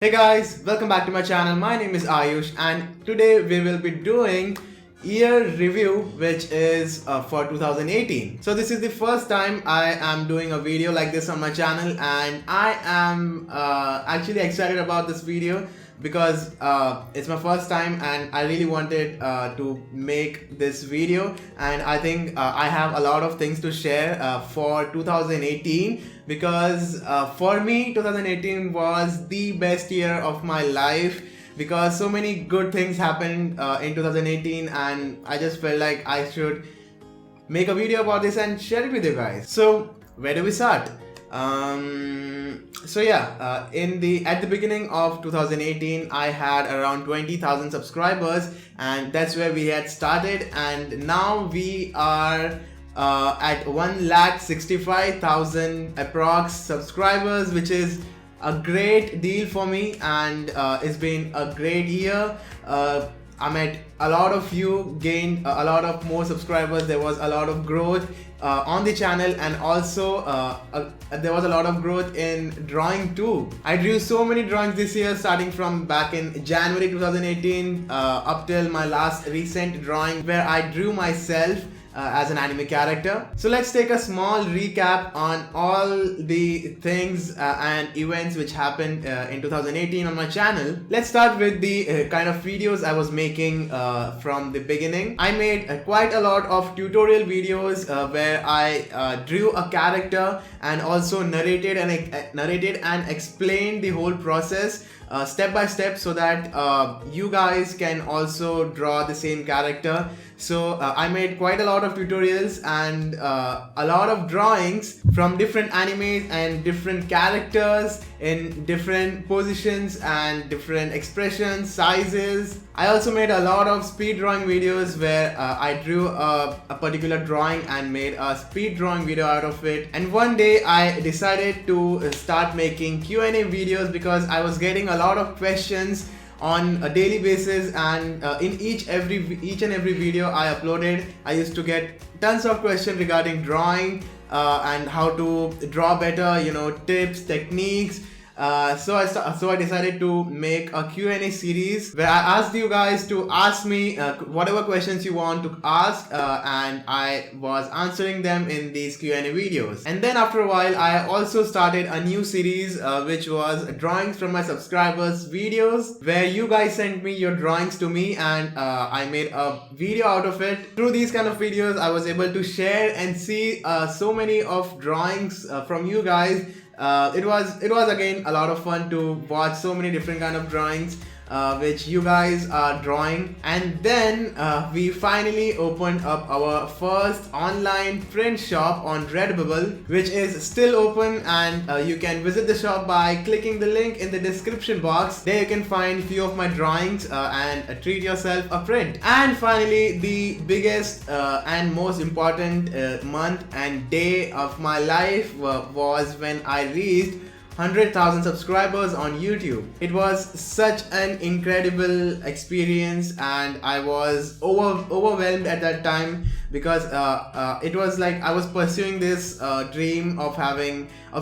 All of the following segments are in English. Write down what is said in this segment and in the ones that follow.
Hey guys, welcome back to my channel. My name is Ayush and today we will be doing year review which is for 2018. So this is the first time I am doing a video like this on my channel and I am actually excited about this video because it's my first time and I really wanted to make this video, and I think I have a lot of things to share for 2018 because for me 2018 was the best year of my life because so many good things happened in 2018 and I just felt like I should make a video about this and share it with you guys. So where do we start? At the beginning of 2018 I had around 20,000 subscribers and that's where we had started, and now we are at 1,65,000 approx subscribers, which is a great deal for me, and it's been a great year. I met a lot of you, gained a lot of more subscribers. There was a lot of growth on the channel, and also there was a lot of growth in drawing too. I drew so many drawings this year, starting from back in January 2018 up till my last recent drawing where I drew myself as an anime character. So let's take a small recap on all the things and events which happened in 2018 on my channel. Let's start with the kind of videos I was making from the beginning. I made quite a lot of tutorial videos where I drew a character and also narrated and explained the whole process step by step so that you guys can also draw the same character. So I made quite a lot of tutorials and a lot of drawings from different animes and different characters in different positions and different expressions, sizes. I also made a lot of speed drawing videos where I drew a particular drawing and made a speed drawing video out of it. And one day I decided to start making Q&A videos because I was getting a lot of questions on a daily basis, and in each and every video I uploaded, I used to get tons of questions regarding drawing and how to draw better, tips, techniques. So I decided to make a Q&A series where I asked you guys to ask me whatever questions you want to ask, and I was answering them in these Q&A videos. And then after a while I also started a new series which was drawings from my subscribers videos, where you guys sent me your drawings to me and I made a video out of it. Through these kind of videos I was able to share and see so many of drawings from you guys. It was again a lot of fun to watch so many different kind of drawings which you guys are drawing. And then we finally opened up our first online print shop on Redbubble, which is still open, and you can visit the shop by clicking the link in the description box. There you can find few of my drawings and treat yourself a print. And finally, the biggest and most important month and day of my life was when I reached 100,000 subscribers on YouTube. It was such an incredible experience and I was overwhelmed at that time because it was like I was pursuing this dream of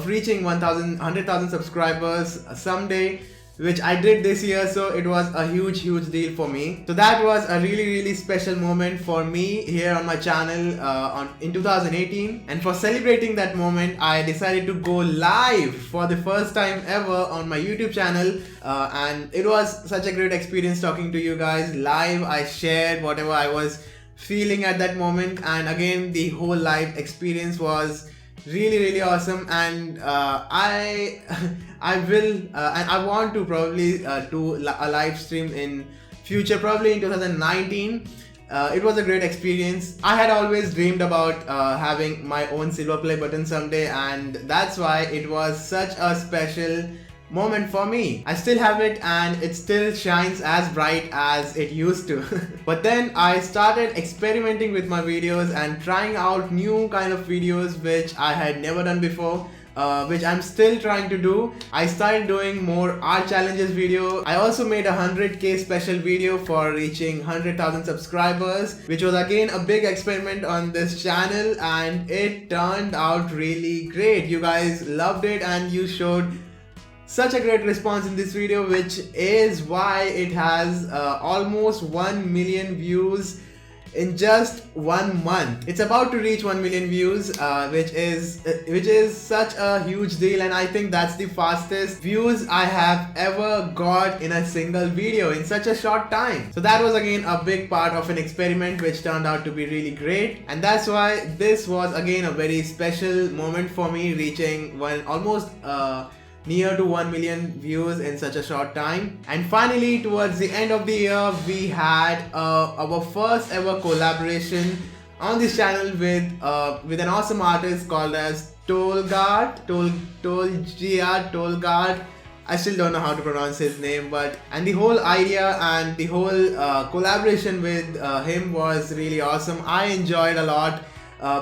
reaching 100,000 subscribers someday, which I did this year. So it was a huge deal for me. So that was a really special moment for me here on my channel in 2018, and for celebrating that moment I decided to go live for the first time ever on my YouTube channel, and it was such a great experience talking to you guys live. I shared whatever I was feeling at that moment, and again the whole live experience was really awesome. And I will and I want to probably do a live stream in future, probably in 2019. It was a great experience. I had always dreamed about having my own silver play button someday, and that's why it was such a special moment for me. I still have it and it still shines as bright as it used to. But then I started experimenting with my videos and trying out new kind of videos which I had never done before, which I'm still trying to do. I started doing more art challenges video. I also made a 100k special video for reaching 100,000 subscribers, which was again a big experiment on this channel, and it turned out really great. You guys loved it and you showed such a great response in this video, which is why it has almost 1 million views in just 1 month. It's about to reach 1 million views, which is such a huge deal, and I think that's the fastest views I have ever got in a single video in such a short time. So that was again a big part of an experiment which turned out to be really great, and that's why this was again a very special moment for me, reaching almost near to 1 million views in such a short time. And finally, towards the end of the year, we had our first ever collaboration on this channel with an awesome artist called as Tolgard. I still don't know how to pronounce his name, and the whole idea and the whole collaboration with him was really awesome. I enjoyed a lot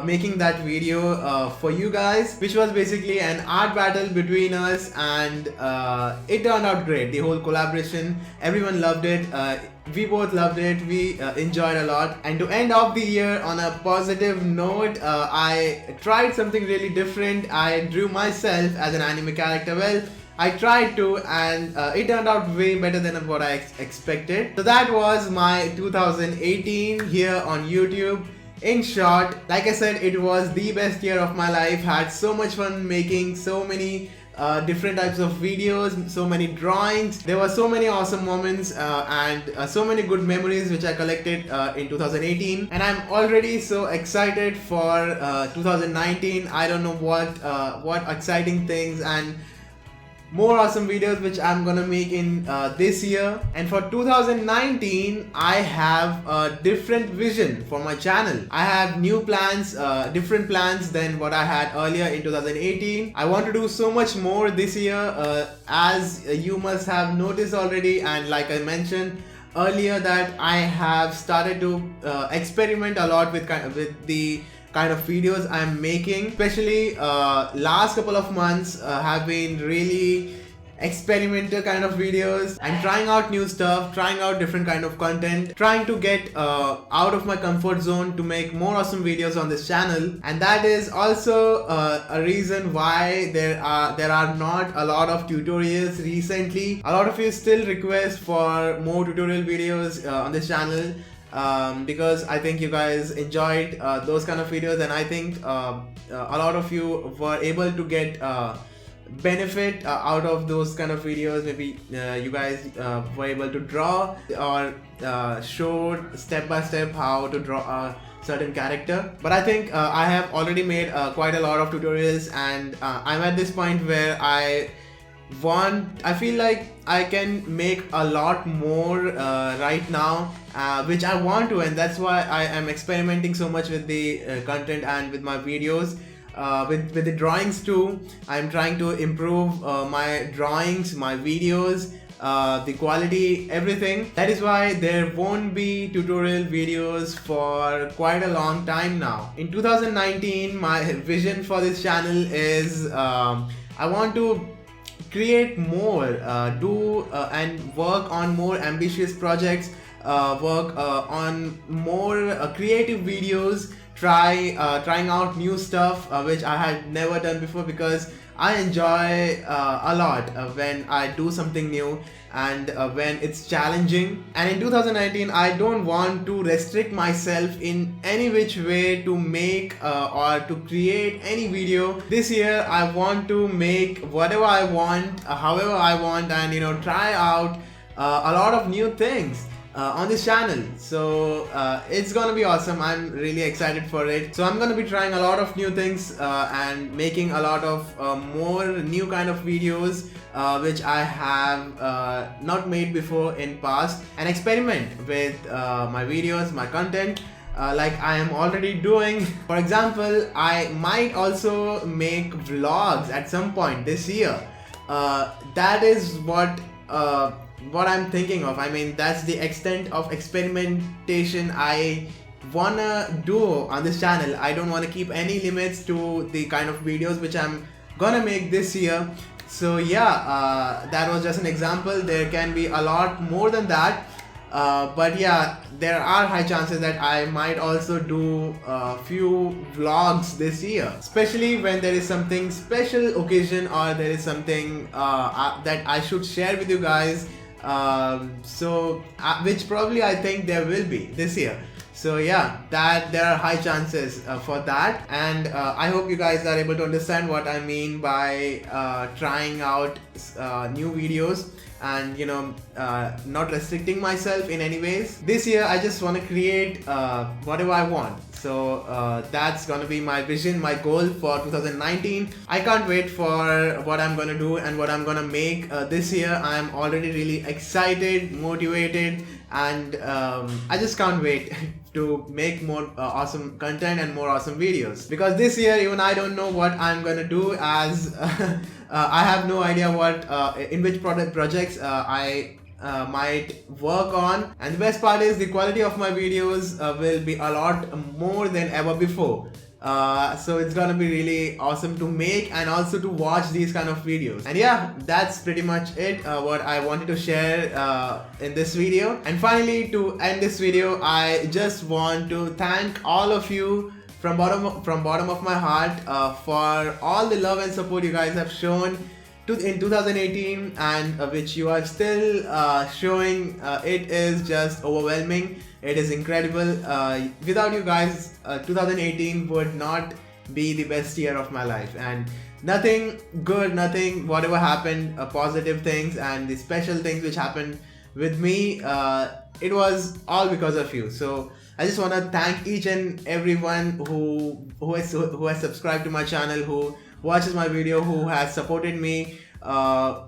making that video for you guys, which was basically an art battle between us, and it turned out great. The whole collaboration, everyone loved it. We both loved it. We enjoyed a lot. And to end off the year on a positive note, I tried something really different. I drew myself as an anime character. Well, I tried to, and it turned out way better than what I expected. So that was my 2018 here on YouTube. In short, like I said, it was the best year of my life. Had so much fun making so many different types of videos, so many drawings. There were so many awesome moments and so many good memories which I collected in 2018, and I'm already so excited for 2019. I don't know what exciting things and more awesome videos which I'm gonna make in this year. And for 2019, I have a different vision for my channel. I have new plans, different plans than what I had earlier in 2018. I want to do so much more this year, as you must have noticed already, and like I mentioned earlier, that I have started to experiment a lot with the kind of videos I'm making. Especially last couple of months have been really experimental kind of videos. I'm trying out new stuff, trying out different kind of content, trying to get out of my comfort zone to make more awesome videos on this channel. And that is also a reason why there are not a lot of tutorials recently. A lot of you still request for more tutorial videos on this channel, because I think you guys enjoyed those kind of videos, and I think a lot of you were able to get benefit out of those kind of videos. Maybe you guys were able to draw or showed step by step how to draw a certain character. But I think I have already made quite a lot of tutorials, and I'm at this point where I feel like I can make a lot more right now, which I want to, and that's why I am experimenting so much with the content and with my videos. With the drawings too, I'm trying to improve my drawings, my videos, the quality, everything. That is why there won't be tutorial videos for quite a long time now. In 2019, my vision for this channel is I want to create more, do and work on more ambitious projects, work on more creative videos, trying out new stuff which I had never done before, because I enjoy a lot when I do something new and when it's challenging. And in 2019, I don't want to restrict myself in any which way to make or to create any video. This year I want to make whatever I want, however I want, and try out a lot of new things on this channel. So it's gonna be awesome. I'm really excited for it. So I'm gonna be trying a lot of new things and making a lot of more new kind of videos which I have not made before in past, and experiment with my videos, my content, like I am already doing. For example, I might also make vlogs at some point this year. That is what I'm thinking of. I mean, that's the extent of experimentation I wanna do on this channel. I don't want to keep any limits to the kind of videos which I'm gonna make this year. So yeah, that was just an example. There can be a lot more than that. But yeah, there are high chances that I might also do a few vlogs this year, especially when there is something special occasion or there is something that I should share with you guys. Which probably I think there will be this year. So yeah, that there are high chances for that, and I hope you guys are able to understand what I mean by trying out new videos and not restricting myself in any ways. This year I just want to create whatever I want. So that's gonna be my vision, my goal for 2019. I can't wait for what I'm gonna do and what I'm gonna make this year. I'm already really excited, motivated, and I just can't wait to make more awesome content and more awesome videos, because this year even I don't know what I'm gonna do, as I have no idea what in which projects I might work on. And the best part is the quality of my videos will be a lot more than ever before. So it's gonna be really awesome to make and also to watch these kind of videos. And yeah, that's pretty much it, what I wanted to share in this video. And finally, to end this video, I just want to thank all of you from bottom of my heart for all the love and support you guys have shown in 2018, and which you are still showing. It is just overwhelming. It is incredible. Without you guys, 2018 would not be the best year of my life, and nothing good, nothing, whatever happened, positive things and the special things which happened with me, it was all because of you. So I just want to thank each and everyone who has subscribed to my channel, who watches my video, who has supported me.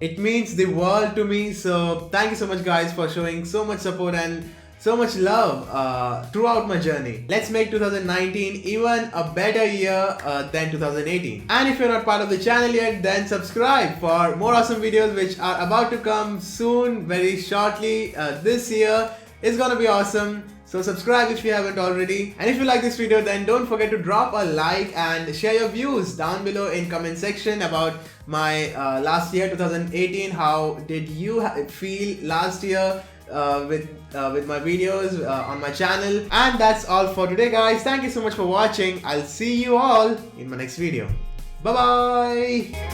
It means the world to me. So thank you so much guys for showing so much support and so much love throughout my journey. Let's make 2019 even a better year than 2018. And if you're not part of the channel yet, then subscribe for more awesome videos which are about to come soon, very shortly. This year is gonna be awesome. So subscribe if you haven't already. And if you like this video, then don't forget to drop a like and share your views down below in comment section about my last year 2018. How did you feel last year with my videos on my channel? And that's all for today guys. Thank you so much for watching. I'll see you all in my next video. Bye bye.